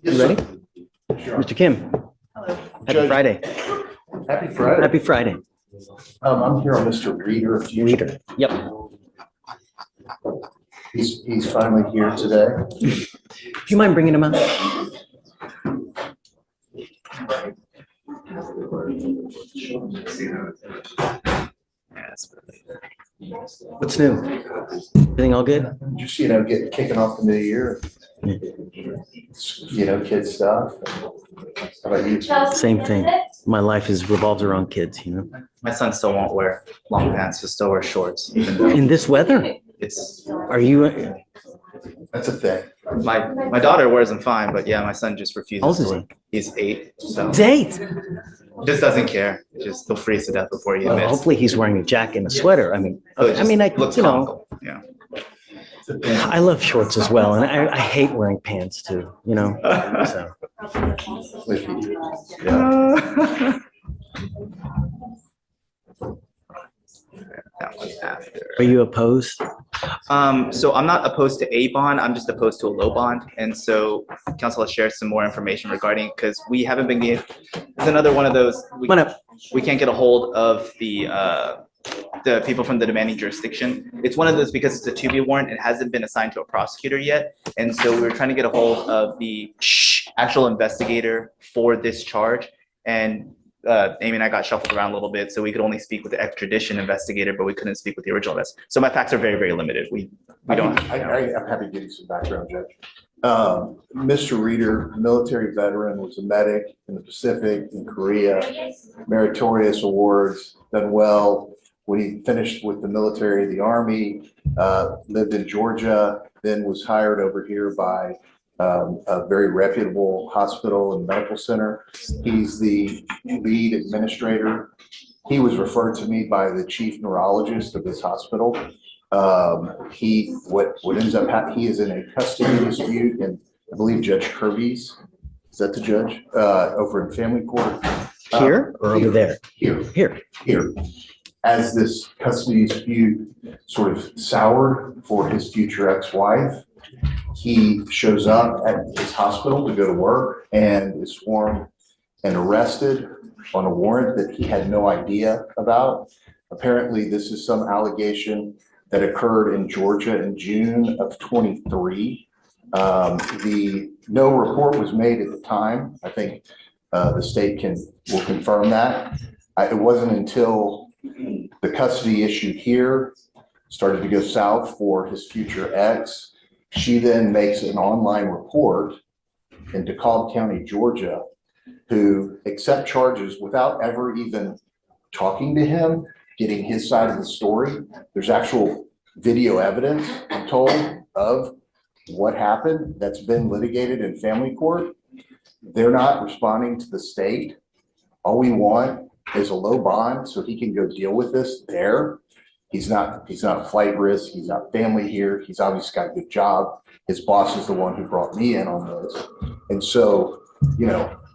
Yes, You ready? Sure. Mr. Kim, Hello. happy Judge. Friday. Happy Friday. Happy Friday. I'm here on Mr. Reader. Reader. Yep. He's finally here today. Do you mind bringing him out? What's new? Everything all good? Just, getting kicking off the new year. Kid stuff. How about you? Same thing. My life is revolves around kids, you know. My son still won't wear long pants, he'll still wear shorts, even though In this weather? it's, Are you, That's a thing. my daughter wears them fine, but yeah, my son just How old refuses is to he? wear. He's 8, so Date? just doesn't care. Just he'll freeze to death before he admits. Hopefully he's wearing a jacket and a sweater. I mean, So it just I looks you know, comical. Yeah. I love shorts as well, and I hate wearing pants too, you know, so. With you. Yeah. That was after. Are you opposed? So I'm not opposed to a bond, I'm just opposed to a low bond. And so council has shared some more information regarding, because we haven't been getting, it's another one of those, Come on up. we can't get a hold of the people from the demanding jurisdiction. It's one of those because it's a 2B warrant, it hasn't been assigned to a prosecutor yet. And so we were trying to get a hold of the actual investigator for this charge. And Amy and I got shuffled around a little bit, so we could only speak with the extradition investigator, but we couldn't speak with the original investigator. So my facts are very, very limited. We don't. I'm happy to give you some background, Judge. Mr. Reader, military veteran, was a medic in the Pacific, in Korea, meritorious awards, done well. When he finished with the military, the Army, lived in Georgia, then was hired over here by a very reputable hospital and medical center. He's the lead administrator. He was referred to me by the chief neurologist of this hospital. What ends up happening, he is in a custody dispute, and I believe Judge Kirby's, is that the judge, over in family court? Here or over there? Here. Here. As this custody dispute sort of soured for his future ex-wife, he shows up at his hospital to go to work and is sworn and arrested on a warrant that he had no idea about. Apparently, this is some allegation that occurred in Georgia in June of 23. No report was made at the time. I think the state will confirm that. It wasn't until the custody issue here started to go south for his future ex. She then makes an online report in DeKalb County, Georgia, who accept charges without ever even talking to him, getting his side of the story. There's actual video evidence, I'm told, of what happened that's been litigated in family court. They're not responding to the state. All we want is a low bond so he can go deal with this there. He's not a flight risk. He's not family here. He's obviously got a good job. His boss is the one who brought me in on this. And so,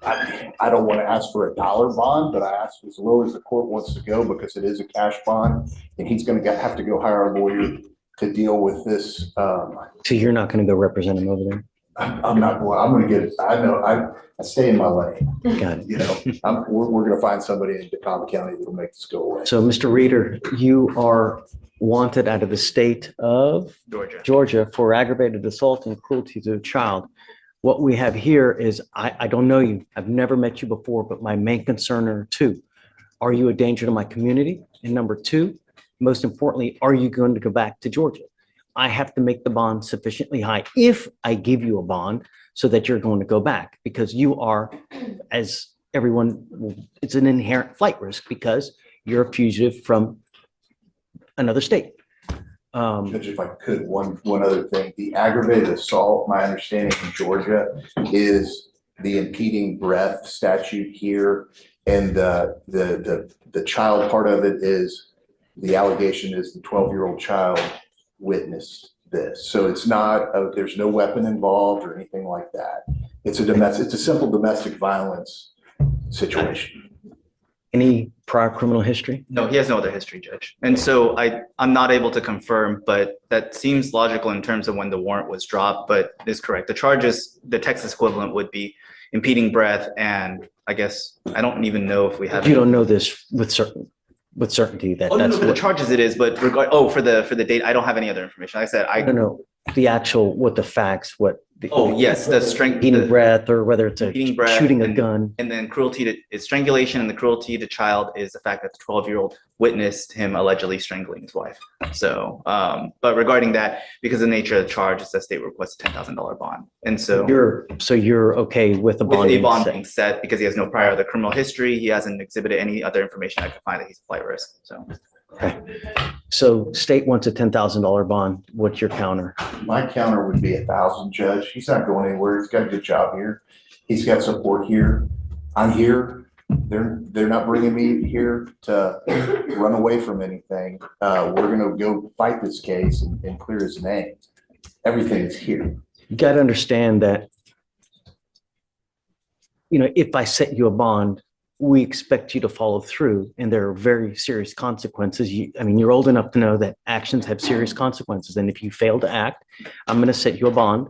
I don't want to ask for a dollar bond, but I ask as low as the court wants to go because it is a cash bond, and he's going to have to go hire a lawyer to deal with this. So you're not going to go represent him over there? I'm not going. I'm going to get. I know. I stay in my lane. Got it. We're going to find somebody in DeKalb County that will make this go away. So, Mr. Reader, you are wanted out of the state of Georgia for aggravated assault and cruelty to a child. What we have here is, I don't know you. I've never met you before, but my main concern are two. Are you a danger to my community? And number two, most importantly, are you going to go back to Georgia? I have to make the bond sufficiently high if I give you a bond so that you're going to go back, because you are, as everyone, it's an inherent flight risk because you're a fugitive from another state. Judge, if I could, one other thing, the aggravated assault, my understanding in Georgia is the impeding breath statute here. And the child part of it is, the allegation is the 12-year-old child witnessed this. So it's not, there's no weapon involved or anything like that. It's a simple domestic violence situation. Any prior criminal history? No, he has no other history, Judge. And so I'm not able to confirm, but that seems logical in terms of when the warrant was dropped, but is correct. The charges, the Texas equivalent would be impeding breath, and I guess, I don't even know if we have. You don't know this with certainty that Oh, no, that's for the what, charges it is, but for the date, I don't have any other information. Like I said, I don't know, the actual, what the facts, yes, the strength. impeding breath, or whether it's a Impeding breath shooting a and- gun. And then cruelty to, it's strangulation, and the cruelty to child is the fact that the 12-year-old witnessed him allegedly strangling his wife. So, but regarding that, because of the nature of the charge, it's a state requests a $10,000 bond. And so You're okay with the with bond a being bond set? being set, because he has no prior other criminal history, he hasn't exhibited any other information I could find that he's a flight risk, so. Okay. So state wants a $10,000 bond. What's your counter? My counter would be 1,000, Judge. He's not going anywhere. He's got a good job here. He's got support here. I'm here. They're not bringing me here to run away from anything. We're gonna go fight this case and clear his name. Everything's here. You got to understand that, if I set you a bond, we expect you to follow through, and there are very serious consequences. You're old enough to know that actions have serious consequences. And if you fail to act, I'm going to set you a bond,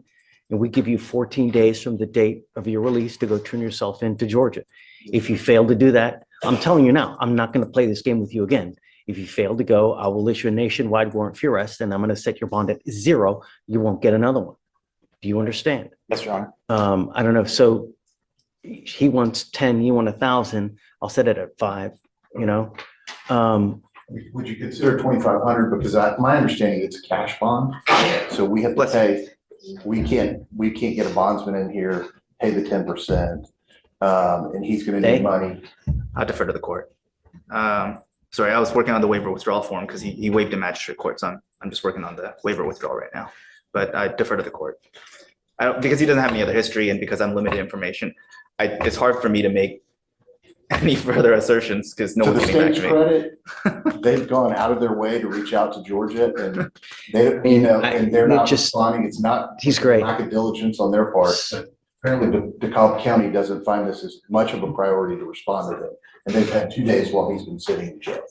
and we give you 14 days from the date of your release to go turn yourself into Georgia. If you fail to do that, I'm telling you now, I'm not going to play this game with you again. If you fail to go, I will issue a nationwide warrant for your arrest, and I'm going to set your bond at 0. You won't get another one. Do you understand? Yes, Your Honor. I don't know. So he wants 10, you want 1,000. I'll set it at 5, Would you consider 2,500? Because my understanding, it's a cash bond. So we have to pay, we can't get a bondsman in here, pay the 10%. And he's gonna need money. I'll defer to the court. Sorry, I was working on the waiver withdrawal form because he waived in magistrate court, so I'm just working on the waiver withdrawal right now. But I defer to the court. Because he doesn't have any other history, and because I'm limited information, it's hard for me to make any further assertions because no To one's the getting back state's to me. credit, they've gone out of their way to reach out to Georgia, and and they're not responding. It's not He's great. lack of diligence on their part. But apparently, DeKalb County doesn't find this as much of a priority to respond to them, and they've had 2 days while he's been sitting in jail.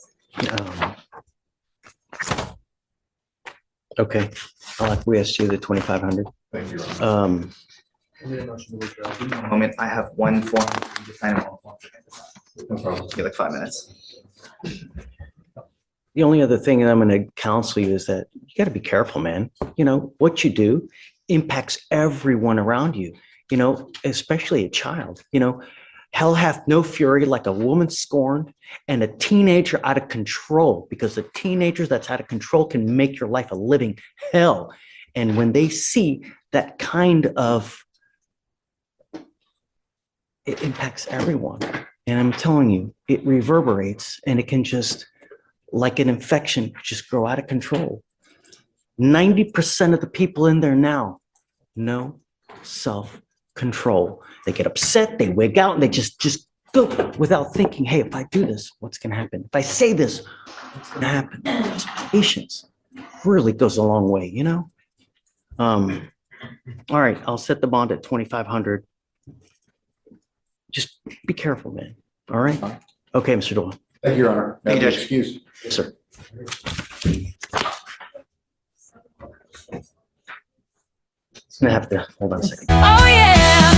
Okay, I'll acquiesce to the 2,500. Thank you, Your Honor. Moment, I have one form. Sign them all. Give me like 5 minutes. The only other thing that I'm going to counsel you is that you got to be careful, man. What you do impacts everyone around you, especially a child. Hell hath no fury like a woman scorned and a teenager out of control, because the teenagers that's out of control can make your life a living hell. And when they see that kind of, it impacts everyone. And I'm telling you, it reverberates, and it can just, like an infection, just grow out of control. 90% of the people in there now, no self-control. They get upset, they wig out, and they just go without thinking, hey, if I do this, what's going to happen? If I say this, what's going to happen? Just patience really goes a long way, All right, I'll set the bond at 2,500. Just be careful, man. All right? Okay, Mr. Doyle. Thank you, Your Honor. Thank you, Judge. Excuse. Yes, sir. I'm gonna have to hold on a second. Oh yeah.